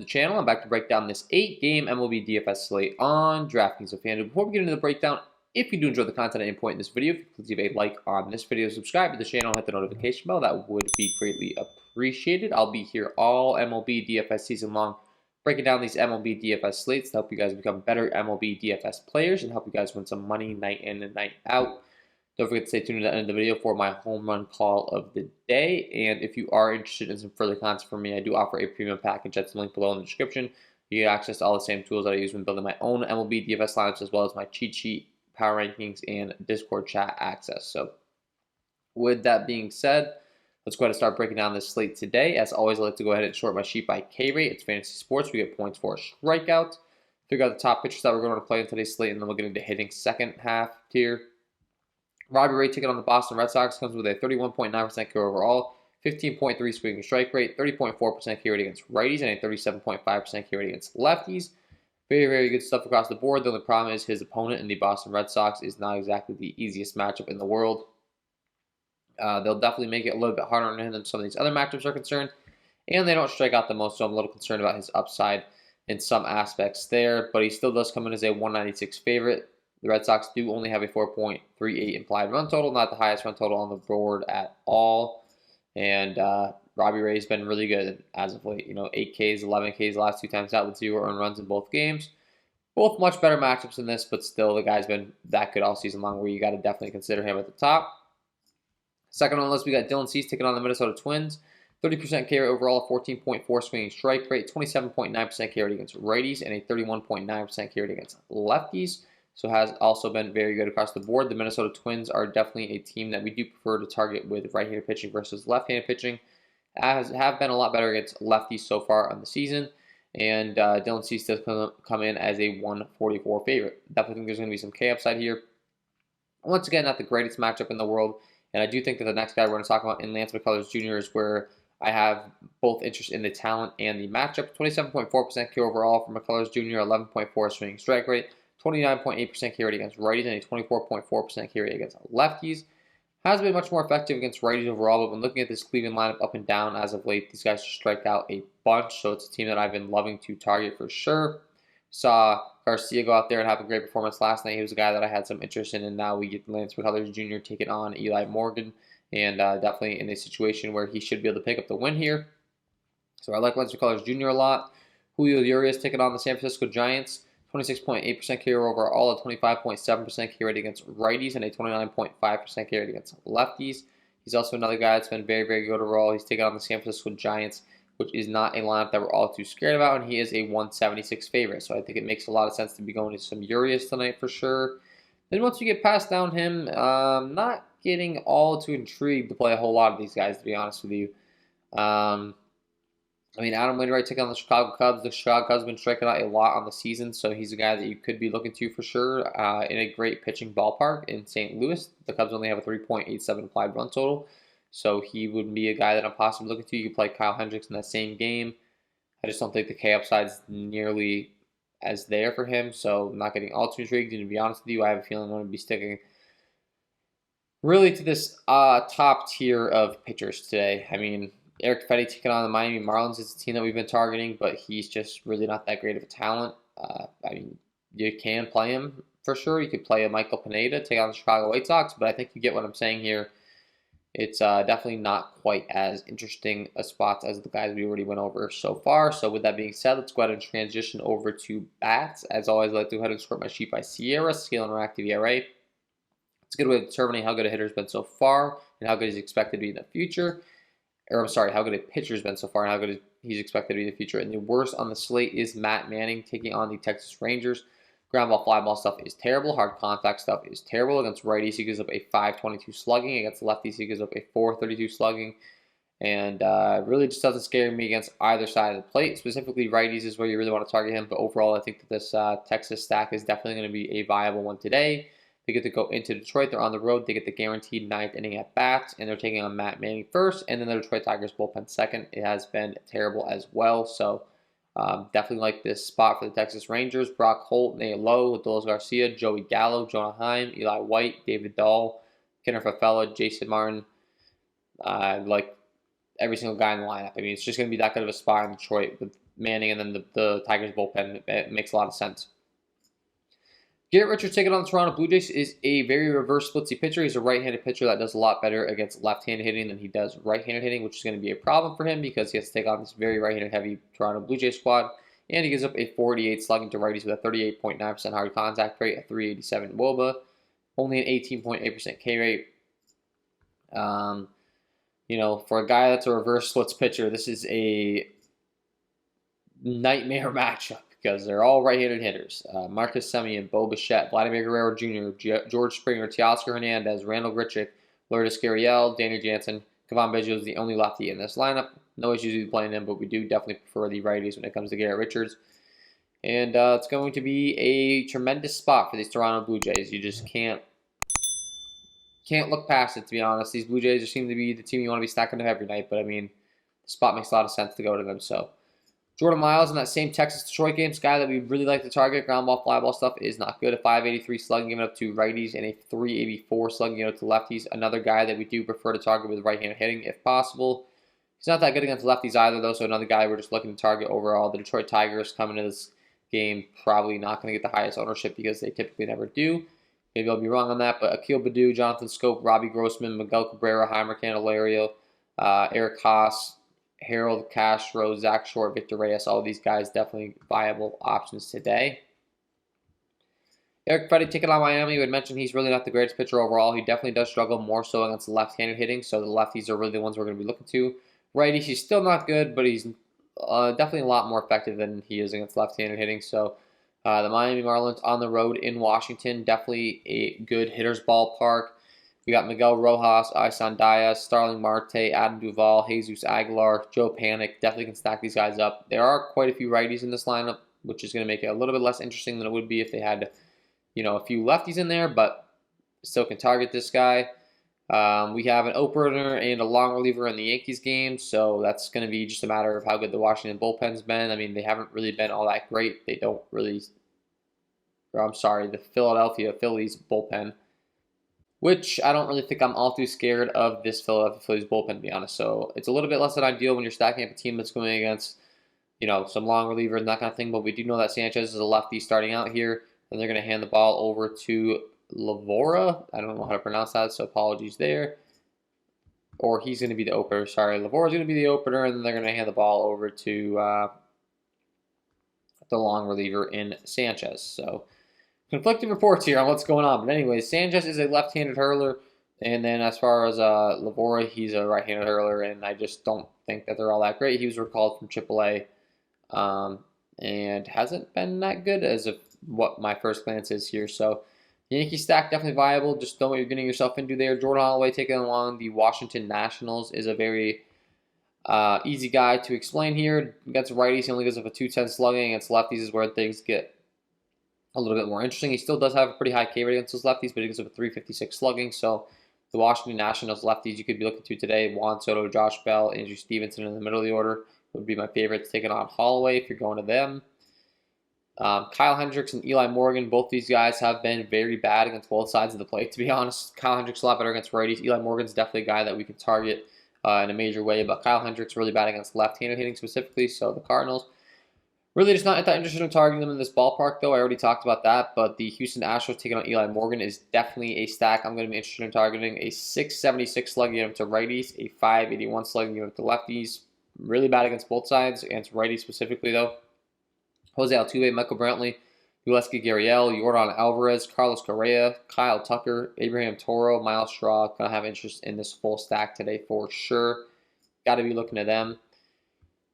the channel. I'm back to break down this 8-game MLB DFS slate on DraftKings and FanDuel. Before we get into the breakdown, if you do enjoy the content at any point in this video, please leave a like on this video, subscribe to the channel, hit the notification bell. That would be greatly appreciated. I'll be here all MLB DFS season long, breaking down these MLB DFS slates to help you guys become better MLB DFS players and help you guys win some money night in and night out. Don't forget to stay tuned to the end of the video for my home run call of the day. And if you are interested in some further content from me, I do offer a premium package. That's the link below in the description. You get access to all the same tools that I use when building my own MLB DFS lineups, as well as my cheat sheet, power rankings, and Discord chat access. So with that being said, let's go ahead and start breaking down this slate today. As always, I like to go ahead and short my sheet by K rate. It's fantasy sports. We get points for strikeouts. Figure out the top pitchers that we're going to play in today's slate, and then we'll get into hitting second half tier. Robbie Ray ticket on the Boston Red Sox comes with a 31.9% K overall, 15.3 swinging strike rate, 30.4% K rate against righties, and a 37.5% K rate against lefties. Very, very good stuff across the board. The only problem is his opponent in the Boston Red Sox is not exactly the easiest matchup in the world. They'll definitely make it a little bit harder on him than some of these other matchups are concerned, and they don't strike out the most, so I'm a little concerned about his upside in some aspects there, but he still does come in as a 196 favorite. The Red Sox do only have a 4.38 implied run total, not the highest run total on the board at all. And Robbie Ray's been really good as of late. 8 Ks, 11 Ks last 2 times out with 0 earned runs in both games. Both much better matchups than this, but still the guy's been that good all season long where you got to definitely consider him at the top. Second on the list, we got Dylan Cease taking on the Minnesota Twins. 30% K rate overall, 14.4 swinging strike rate, 27.9% K rate against righties, and a 31.9% K rate against lefties. So has also been very good across the board. The Minnesota Twins are definitely a team that we do prefer to target with right-handed pitching versus left-handed pitching. Have been a lot better against lefties so far on the season. And Dylan Cease does come in as a 144 favorite. Definitely think there's going to be some K upside here. Once again, not the greatest matchup in the world. And I do think that the next guy we're going to talk about in Lance McCullers Jr. is where I have both interest in the talent and the matchup. 27.4% K overall for McCullers Jr., 11.4 swinging strike rate, 29.8% K rate against righties, and a 24.4% K rate against lefties. Has been much more effective against righties overall, but when looking at this Cleveland lineup up and down as of late, these guys just strike out a bunch, so it's a team that I've been loving to target for sure. Saw Garcia go out there and have a great performance last night. He was a guy that I had some interest in, and now we get Lance McCullers Jr. taking on Eli Morgan, and definitely in a situation where he should be able to pick up the win here. So I like Lance McCullers Jr. a lot. Julio Urias taking on the San Francisco Giants. 26.8% K rate overall, a 25.7% K rate against righties, and a 29.5% K rate against lefties. He's also another guy that's been very, very good overall. He's taken on the San Francisco Giants, which is not a lineup that we're all too scared about, and he is a 176 favorite. So I think it makes a lot of sense to be going to some Urias tonight for sure. Then once you get past down him, not getting all too intrigued to play a whole lot of these guys, to be honest with you. Adam Wainwright taking on the Chicago Cubs. The Chicago Cubs have been striking out a lot on the season, so he's a guy that you could be looking to for sure in a great pitching ballpark in St. Louis. The Cubs only have a 3.87 implied run total, so he would be a guy that I'm possibly looking to. You could play Kyle Hendricks in that same game. I just don't think the K upside is nearly as there for him, so I'm not getting all too intrigued. And to be honest with you, I have a feeling I'm going to be sticking really to this top tier of pitchers today. Eric Fetty taking on the Miami Marlins is a team that we've been targeting, but he's just really not that great of a talent. You can play him for sure. You could play a Michael Pineda, take on the Chicago White Sox, but I think you get what I'm saying here. It's definitely not quite as interesting a spot as the guys we already went over so far. So with that being said, let's go ahead and transition over to bats. As always, I like to go ahead and sort my sheet by Sierra, scale and reactive ERA. It's a good way of determining how good a hitter's been so far and how good he's expected to be in the future. How good a pitcher's been so far and how good he's expected to be in the future. And the worst on the slate is Matt Manning taking on the Texas Rangers. Ground ball, fly ball stuff is terrible. Hard contact stuff is terrible. Against righties, he gives up a 522 slugging. Against lefties, he gives up a 432 slugging. And really just doesn't scare me against either side of the plate. Specifically, righties is where you really want to target him. But overall, I think that this Texas stack is definitely going to be a viable one today. They get to go into Detroit. They're on the road. They get the guaranteed 9th inning at bats, and they're taking on Matt Manning first, and then the Detroit Tigers bullpen second. It has been terrible as well, so definitely like this spot for the Texas Rangers. Brock Holt, Nate Lowe, Adolis Garcia, Joey Gallo, Jonah Heim, Eli White, David Dahl, Kenner Fafella, Jason Martin. Like every single guy in the lineup. It's just going to be that kind of a spot in Detroit with Manning and then the Tigers bullpen. It makes a lot of sense. Garrett Richards taking on the Toronto Blue Jays is a very reverse splitsy pitcher. He's a right-handed pitcher that does a lot better against left-handed hitting than he does right-handed hitting, which is going to be a problem for him because he has to take on this very right-handed heavy Toronto Blue Jays squad. And he gives up a 48 slugging to righties with a 38.9% hard contact rate, a 387 WOBA, only an 18.8% K rate. For a guy that's a reverse splits pitcher, this is a nightmare matchup because they're all right-handed hitters. Marcus Semien, Bo Bichette, Vladimir Guerrero Jr., George Springer, Teoscar Hernandez, Randall Grichuk, Lourdes Gurriel, Danny Jansen. Kevon Biggio is the only lefty in this lineup. No issues with playing him, but we do definitely prefer the righties when it comes to Garrett Richards. And it's going to be a tremendous spot for these Toronto Blue Jays. You just can't look past it, to be honest. These Blue Jays just seem to be the team you want to be stacking up every night, but I mean, the spot makes a lot of sense to go to them, so. Jordan Miles in that same Texas-Detroit game, guy that we really like to target. Ground ball, fly ball stuff is not good. A 583 slugging given up to righties and a 384 slugging given up to lefties. Another guy that we do prefer to target with right-handed hitting if possible. He's not that good against lefties either, though, so another guy we're just looking to target overall. The Detroit Tigers coming into this game probably not going to get the highest ownership because they typically never do. Maybe I'll be wrong on that, but Akil Baddoo, Jonathan Scope, Robbie Grossman, Miguel Cabrera, Heimer Candelario, Eric Haas, Harold Castro, Zach Short, Victor Reyes, all of these guys definitely viable options today. Eric Freddy taking on Miami. We had mentioned he's really not the greatest pitcher overall. He definitely does struggle more so against left-handed hitting, so the lefties are really the ones we're going to be looking to. Righties, he's still not good, but he's definitely a lot more effective than he is against left-handed hitting. So the Miami Marlins on the road in Washington, definitely a good hitter's ballpark. We got Miguel Rojas, Isan Diaz, Starling Marte, Adam Duvall, Jesus Aguilar, Joe Panic. Definitely can stack these guys up. There are quite a few righties in this lineup, which is going to make it a little bit less interesting than it would be if they had, a few lefties in there, but still can target this guy. We have an opener and a long reliever in the Yankees game, so that's going to be just a matter of how good the Washington bullpen's been. I mean, they haven't really been all that great. The Philadelphia Phillies bullpen, which I don't really think I'm all too scared of this Philadelphia Phillies bullpen, to be honest. So it's a little bit less than ideal when you're stacking up a team that's going against, some long relievers and that kind of thing. But we do know that Sanchez is a lefty starting out here, and they're going to hand the ball over to Lavora. I don't know how to pronounce that, so apologies there. Or he's going to be the opener. Sorry, Lavora's going to be the opener, and then they're going to hand the ball over to the long reliever in Sanchez. So conflicting reports here on what's going on. But anyways, Sanchez is a left-handed hurler. And then as far as Lavora, he's a right-handed hurler. And I just don't think that they're all that great. He was recalled from AAA and hasn't been that good as of what my first glance is here. So Yankee stack definitely viable. Just don't know what you're getting yourself into there. Jordan Holloway taking along the Washington Nationals is a very easy guy to explain here. Against righties, he only gives up a 210 slugging. Against lefties is where things get a little bit more interesting. He still does have a pretty high K rate against those lefties, but he gives up a 356 slugging. So the Washington Nationals lefties you could be looking to today: Juan Soto, Josh Bell, Andrew Stevenson in the middle of the order would be my favorites. Taking on Holloway if you're going to them. Kyle Hendricks and Eli Morgan, both these guys have been very bad against both sides of the plate, to be honest. Kyle Hendricks a lot better against righties. Eli Morgan's definitely a guy that we can target in a major way, but Kyle Hendricks really bad against left-handed hitting specifically, so the Cardinals really just not that interested in targeting them in this ballpark, though. I already talked about that, but the Houston Astros taking on Eli Morgan is definitely a stack I'm going to be interested in targeting. A 676 slugging unit to righties, a 581 slugging unit to lefties. Really bad against both sides, against righties specifically, though. Jose Altuve, Michael Brantley, Yuleski Gurriel, Yordan Alvarez, Carlos Correa, Kyle Tucker, Abraham Toro, Miles Straw. Going to have interest in this full stack today for sure. Got to be looking at them.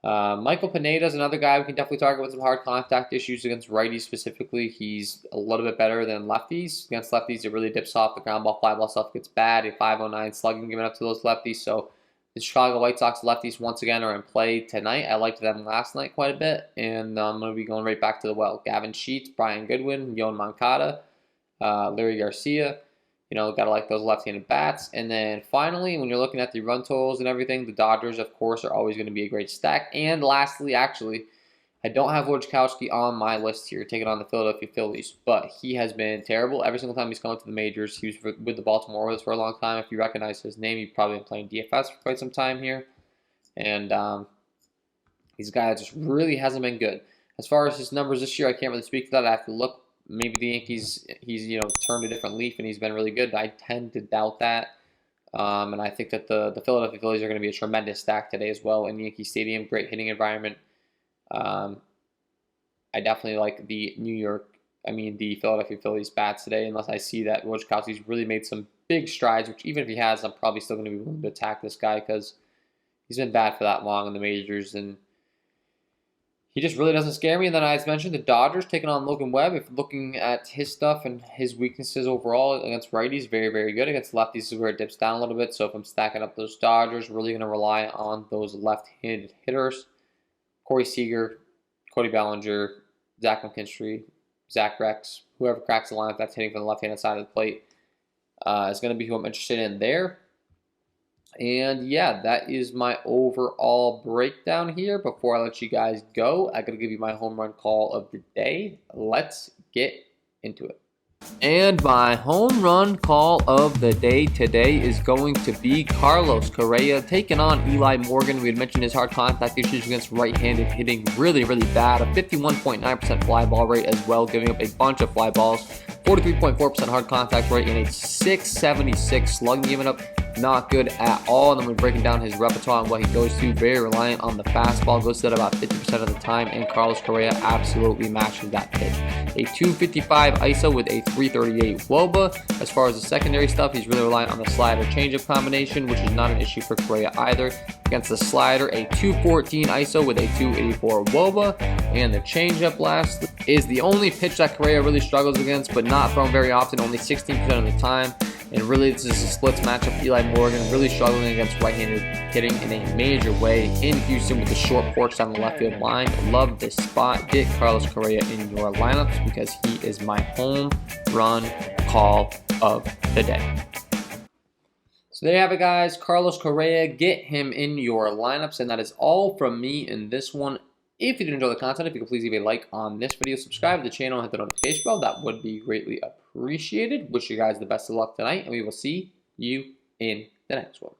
Michael Pineda is another guy we can definitely target with some hard contact issues against righties specifically. He's a little bit better than lefties. Against lefties, it really dips off. The ground ball, fly ball stuff gets bad. A 509 slugging given up to those lefties. So the Chicago White Sox lefties once again are in play tonight. I liked them last night quite a bit, and I'm going to be going right back to the well. Gavin Sheets, Brian Goodwin, Yoan Moncada, Larry Garcia. Got to like those left-handed bats. And then finally, when you're looking at the run totals and everything, the Dodgers, of course, are always going to be a great stack. And lastly, actually, I don't have Wojciechowski on my list here, taking on the Philadelphia Phillies, but he has been terrible every single time he's gone to the majors. He was with the Baltimore Orioles for a long time. If you recognize his name, you've probably been playing DFS for quite some time here. And He's a guy that just really hasn't been good. As far as his numbers this year, I can't really speak to that. I have to look. Maybe the Yankees, he's turned a different leaf and he's been really good. I tend to doubt that. And I think that the Philadelphia Phillies are going to be a tremendous stack today as well in Yankee Stadium. Great hitting environment. I definitely like the Philadelphia Phillies bats today, unless I see that Wojciechowski's really made some big strides, which even if he has, I'm probably still going to be willing to attack this guy because he's been bad for that long in the majors, and he just really doesn't scare me. And then, as mentioned, the Dodgers taking on Logan Webb. If looking at his stuff and his weaknesses overall against righties, very, very good. Against lefties is where it dips down a little bit. So if I'm stacking up those Dodgers, really going to rely on those left-handed hitters. Corey Seager, Cody Bellinger, Zach McKinstry, Zach Rex, whoever cracks the lineup that's hitting from the left-handed side of the plate is going to be who I'm interested in there. And yeah, that is my overall breakdown here. Before I let you guys go, I got to give you my home run call of the day. Let's get into it. And my home run call of the day today is going to be Carlos Correa taking on Eli Morgan. We had mentioned his hard contact issues against right-handed hitting really, really bad. A 51.9% fly ball rate as well, giving up a bunch of fly balls. 43.4% hard contact rate and a 676 slugging, giving up not good at all. And then we're breaking down his repertoire and what he goes to. Very reliant on the fastball. Goes to that about 50% of the time. And Carlos Correa absolutely matches that pitch. A 255 ISO with a 338 WOBA. As far as the secondary stuff, he's really reliant on the slider changeup combination, which is not an issue for Correa either. Against the slider, a 214 ISO with a 284 WOBA. And the changeup last is the only pitch that Correa really struggles against, but not thrown very often, only 16% of the time. And really, this is a splits matchup. Eli Morgan really struggling against right-handed hitting in a major way in Houston with the short porch down the left field line. Love this spot. Get Carlos Correa in your lineups because he is my home run call of the day. So there you have it, guys. Carlos Correa, get him in your lineups. And that is all from me in this one. If you did enjoy the content, if you could please leave a like on this video, subscribe to the channel, and hit the notification bell. That would be greatly appreciated. Wish you guys the best of luck tonight, and we will see you in the next one.